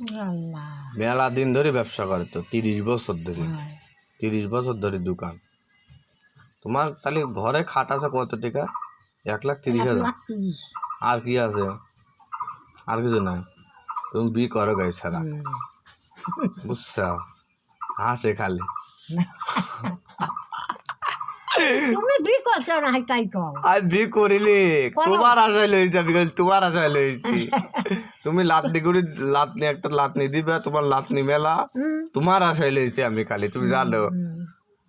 আল্লাহ মেলা দিন ধরে ব্যবসা করে তো 30 বছর ধরে হয়। 30 বছর ধরে দোকান। তোমার তাহলে ঘরে খাট আছে কত টাকা? 1,30,000। 1,30,000 আর কি আছে? আর কিছু নাই। তুমি বি করো গাই ছাড়া, বুঝছো? হাসে খালি। তুমি বি করছো না তাই কও। আমি বি করিলি তোমার আশায় লইছি, আমি তোমার আশায় লইছি। তুমি লাতনি করে লাতনি একটা লাতনি দিবে, তোমার লাতনি মেলা তোমার আশায় লইছি আমি খালি, তুমি জানো।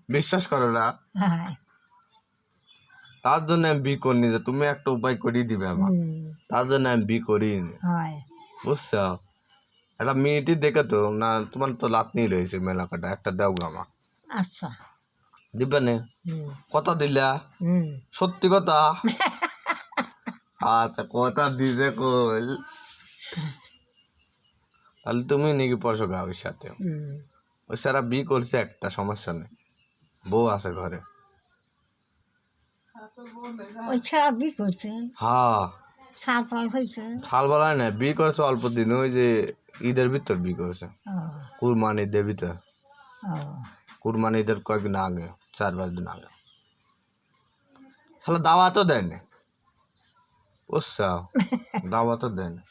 বিশ্বাস করো না, হ্যাঁ তার জন্য আমি বি করিনি যে তুমি একটা উপায় করিয়ে দিবে আমার, তার জন্য আমি বি করিনি, হয়। বুঝছো? একটা মেয়েটি দেখে তো না, তোমার তো লাতনি রয়েছে মেলা কাটা, একটা দেও গামা আচ্ছা দিবে না? কথা দিলা? হুম সত্যি কথা? আচ্ছা কথা দিতে কল, তাহলে তুমি নাকি পয়সা গা ওর সাথে। ওই সারা বি করছে, একটা সমস্যা নেই, বউ আছে ঘরে। ওই ছেড়া বি করছে হ্যাঁ, সাত পাল হয়েছে। ছাল বলায় না, বি করছে অল্প দিন, ওই যে ঈদের ভিতর বি করছে, ও কুরবানি ঈদের ভিতর, ও কুরবানি ঈদের কয়েকদিন আগে, 4-5 দিন আগে। তাহলে দাওয়াতও দেয় না, বুঝছো? দাওয়াতও দেয় না।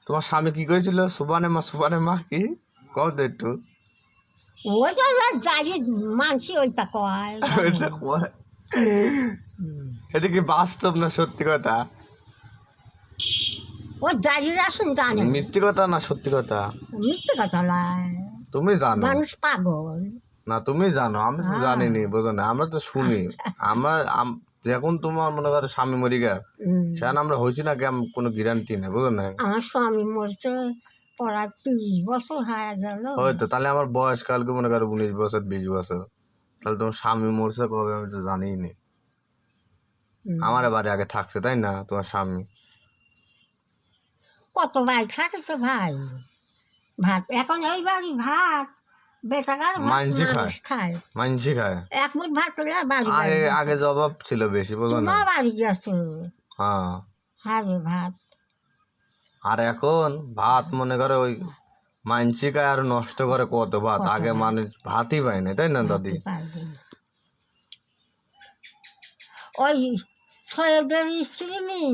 তোমার স্বামী কি করেছিল? সুবানে মা কি কও তো একটু। ওইটা যাই মানসি ওইটা কয়। এটা কি বাস্তব না সত্যি কথা? ও দাঁড়িয়ে আসুন জানে মিথ্যে কথা না সত্যি কথা? মিথ্যে কথা নয়, তুমি জানো মানুষ পাগল। না, তুমি জানো, আমি তো জানিনি, বোঝো না, আমরা তো শুনি। আমরা যখন তোমার মনে করো স্বামী মরি গে, সেখানে আমরা হয়েছি না, কোনো গ্যারান্টি নেই, বুঝো না? আমার স্বামী মরছে প্রায় 30 বছর হয়ে গেল। হয়তো তাহলে আমার বয়স কালকে মনে করো 19 বছর 20 বছর, তাহলে তোমার স্বামী মরছে কবে আমি তো জানিই নি। আমার বাড়ি আগে থাকছে তাই না তোমার স্বামী? কত ভাই খাচ্ছে ভাই ভাত, এখন এই বাড়ি ভাত বেটাকার ভাত মানসি মানুষ খায়। মানসি খায়। এক মুঠ ভাত করে আর বাড়ি আগে আগে জবাব ছিল বেশি, বুঝো না? তোমার বাড়ি গেছে হ্যাঁ, হারে ভাত। আর এখন ভাত মনে করো ওই মানসি খায় আর নষ্ট করে কত ভাত। আগে মানুষ ভাতই পায় না, তাই না দাদি? ওই সৈয়দের স্ত্রী নেই